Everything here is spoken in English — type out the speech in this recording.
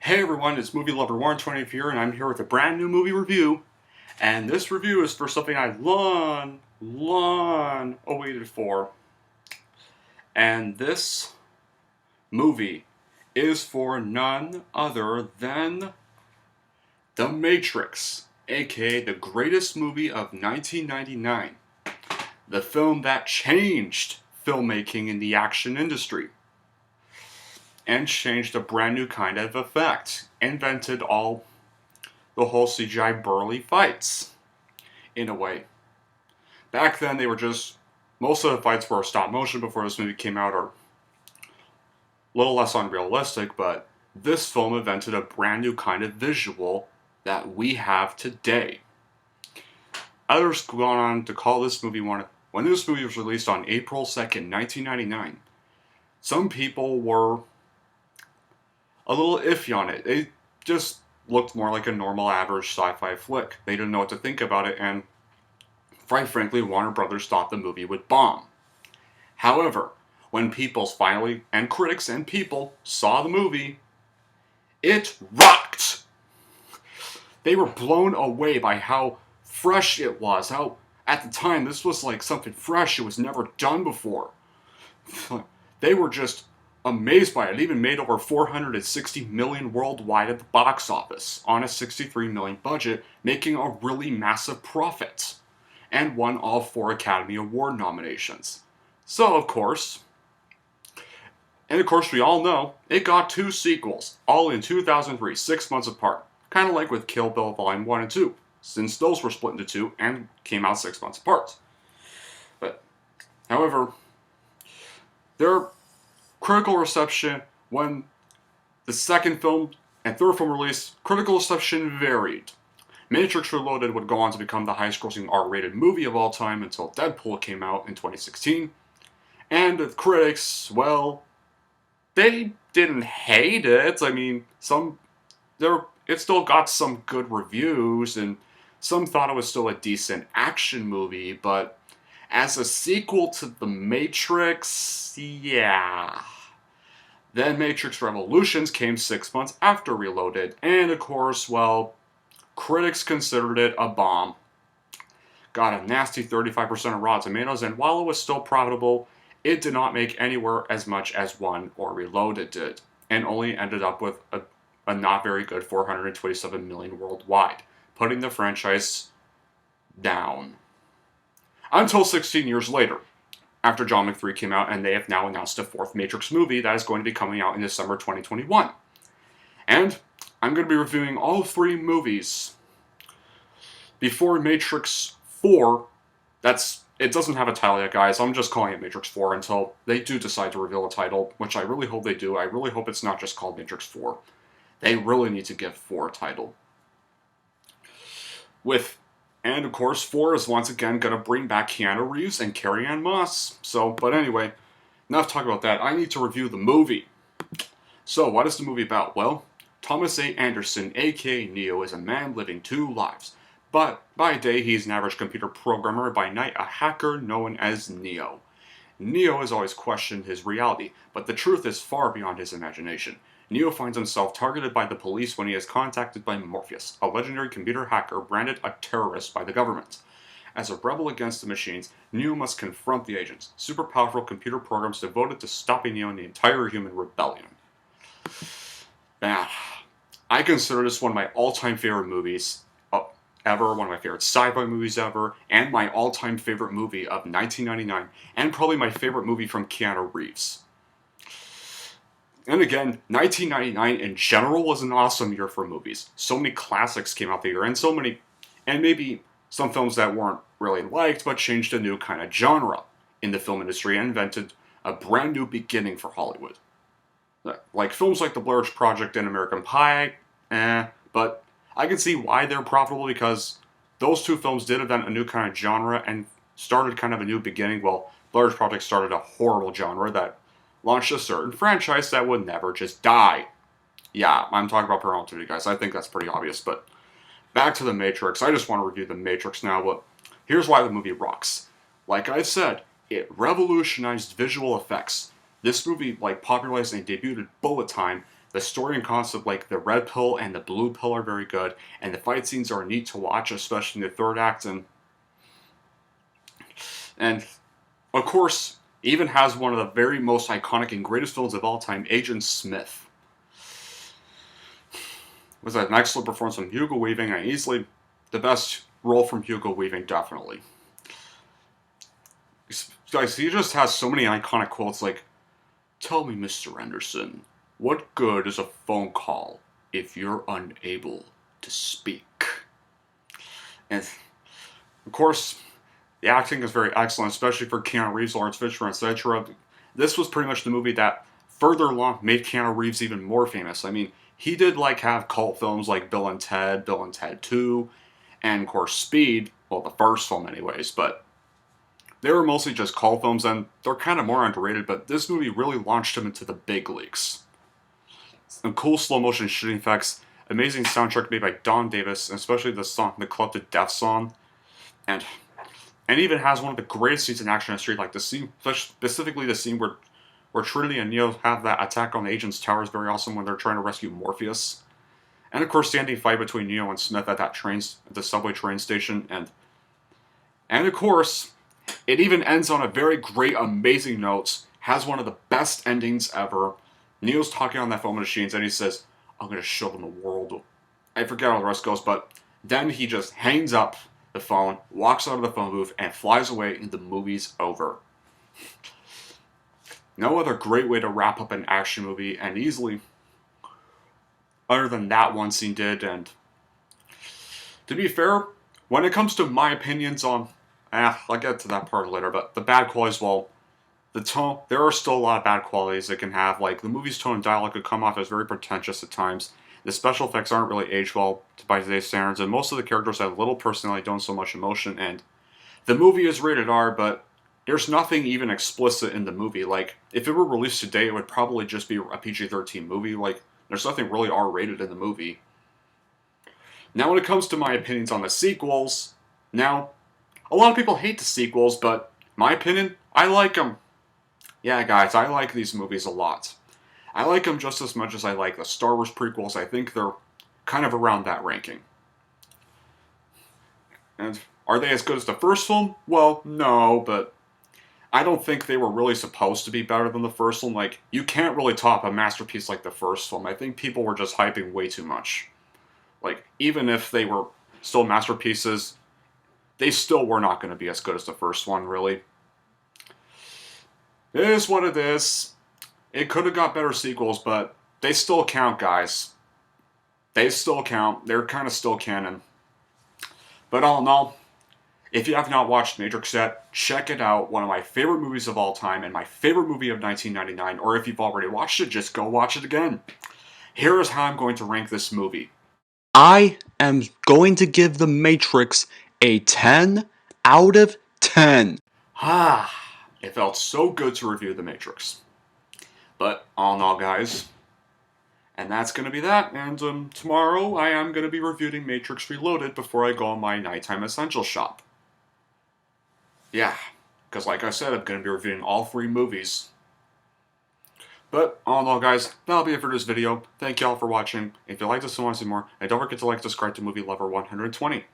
Hey everyone, it's Movie Lover Warren 20th here, and I'm here with a brand new movie review. And this review is for something I long awaited for. And this movie is for none other than The Matrix, aka the greatest movie of 1999. The film that changed filmmaking in the action industry. And changed a brand new kind of effect. Invented the whole CGI burly fights, in a way. Back then, they were most of the fights were stop motion before this movie came out, or a little less unrealistic, but this film invented a brand new kind of visual that we have today. Others go on to call this movie when this movie was released on April 2nd, 1999, some people were a little iffy on it. They just looked more like a normal average sci-fi flick. They didn't know what to think about it, and quite frankly, Warner Brothers thought the movie would bomb. However, when critics and people saw the movie, it rocked! They were blown away by how fresh it was, how at the time this was like something fresh, it was never done before. They were just amazed by it. It even made over $460 million worldwide at the box office on a $63 million budget, making a really massive profit, and won all 4 Academy Award nominations. So, of course, we all know, it got 2 sequels, all in 2003, 6 months apart. Kind of like with Kill Bill Volume 1 and 2, since those were split into 2 and came out 6 months apart. But, however, their critical reception when the second film and third film released, critical reception varied. Matrix Reloaded would go on to become the highest-grossing R-rated movie of all time until Deadpool came out in 2016. And the critics, well, they didn't hate it. I mean, it still got some good reviews, and some thought it was still a decent action movie, but as a sequel to The Matrix, yeah. Then Matrix Revolutions came 6 months after Reloaded, and of course, well, critics considered it a bomb. Got a nasty 35% of Rotten Tomatoes, and while it was still profitable, it did not make anywhere as much as 1 or Reloaded did, and only ended up with a not very good $427 million worldwide, putting the franchise down. Until 16 years later, after John Wick 3 came out, and they have now announced a 4th Matrix movie that is going to be coming out in December 2021. And I'm going to be reviewing all 3 movies before Matrix 4. It doesn't have a title yet, guys. I'm just calling it Matrix 4 until they do decide to reveal a title, which I really hope they do. I really hope it's not just called Matrix 4. They really need to give 4 a title. And of course, 4 is once again going to bring back Keanu Reeves and Carrie-Anne Moss. But anyway, enough talk about that. I need to review the movie. So, what is the movie about? Well, Thomas A. Anderson, aka Neo, is a man living 2 lives. But by day, he's an average computer programmer, by night, a hacker known as Neo. Neo has always questioned his reality, but the truth is far beyond his imagination. Neo finds himself targeted by the police when he is contacted by Morpheus, a legendary computer hacker branded a terrorist by the government. As a rebel against the machines, Neo must confront the agents, super powerful computer programs devoted to stopping Neo and the entire human rebellion. Man, I consider this one of my all-time favorite movies ever, one of my favorite sci-fi movies ever, and my all-time favorite movie of 1999, and probably my favorite movie from Keanu Reeves. And again, 1999 in general was an awesome year for movies. So many classics came out the year, and maybe some films that weren't really liked, but changed a new kind of genre in the film industry and invented a brand new beginning for Hollywood. Like films like The Blair Witch Project and American Pie, but I can see why they're profitable, because those 2 films did invent a new kind of genre and started kind of a new beginning. Well, Blair Witch Project started a horrible genre that launched a certain franchise that would never just die. Yeah, I'm talking about Paranormal Activity, guys. I think that's pretty obvious, but back to The Matrix. I just want to review The Matrix now, but here's why the movie rocks. Like I said, it revolutionized visual effects. This movie, popularized and debuted bullet time, The story and concept, like the red pill and the blue pill, are very good, and the fight scenes are neat to watch, especially in the third act. And of course, even has one of the very most iconic and greatest villains of all time, Agent Smith. Was an excellent performance from Hugo Weaving, and easily the best role from Hugo Weaving, definitely. Guys, he just has so many iconic quotes like, "Tell me, Mr. Anderson, what good is a phone call if you're unable to speak?" And, of course, the acting is very excellent, especially for Keanu Reeves, Lawrence Fishburne, etc. This was pretty much the movie that further along made Keanu Reeves even more famous. I mean, he did have cult films like Bill and Ted 2, and of course Speed, well, the first film anyways, but they were mostly just cult films, and they're kind of more underrated, but this movie really launched him into the big leagues. Some cool slow motion shooting effects, amazing soundtrack made by Don Davis, and especially the song, the Club to Death song, and even has one of the greatest scenes in action history, like the scene, specifically the scene where Trinity and Neo have that attack on the agent's tower is very awesome when they're trying to rescue Morpheus. And of course, the ending fight between Neo and Smith at the subway train station, and of course, it even ends on a very great, amazing note, has one of the best endings ever. Neo's talking on that phone machines, and he says, "I'm going to show them the world." I forget how the rest goes, but then he just hangs up the phone, walks out of the phone booth, and flies away, and the movie's over. No other great way to wrap up an action movie, and easily, other than that one scene did. And to be fair, when it comes to my opinions on, I'll get to that part later, but the bad qualities, well, the tone, there are still a lot of bad qualities it can have, like the movie's tone and dialogue could come off as very pretentious at times. The special effects aren't really aged well by today's standards, and most of the characters have little personality, don't so much emotion, and the movie is rated R, but there's nothing even explicit in the movie. Like, if it were released today, it would probably just be a PG-13 movie. Like, there's nothing really R-rated in the movie. Now, when it comes to my opinions on the sequels, now, a lot of people hate the sequels, but my opinion, I like them. Yeah, guys, I like these movies a lot. I like them just as much as I like the Star Wars prequels. I think they're kind of around that ranking. And are they as good as the first film? Well, no, but I don't think they were really supposed to be better than the first one. Like, you can't really top a masterpiece like the first film. I think people were just hyping way too much. Like, even if they were still masterpieces, they still were not going to be as good as the first one, really. It is what it is. It could have got better sequels, but they still count, guys. They still count. They're kind of still canon. But all in all, if you have not watched Matrix yet, check it out. One of my favorite movies of all time, and my favorite movie of 1999. Or if you've already watched it, just go watch it again. Here is how I'm going to rank this movie. I am going to give The Matrix a 10 out of 10. It felt so good to review The Matrix. But all in all, guys, and that's going to be that. And tomorrow I am going to be reviewing Matrix Reloaded before I go on my nighttime essential shop. Yeah, because like I said, I'm going to be reviewing all 3 movies. But all in all, guys, that'll be it for this video. Thank y'all for watching. If you like this and want to see more, and don't forget to like and subscribe to Movie Lover 120.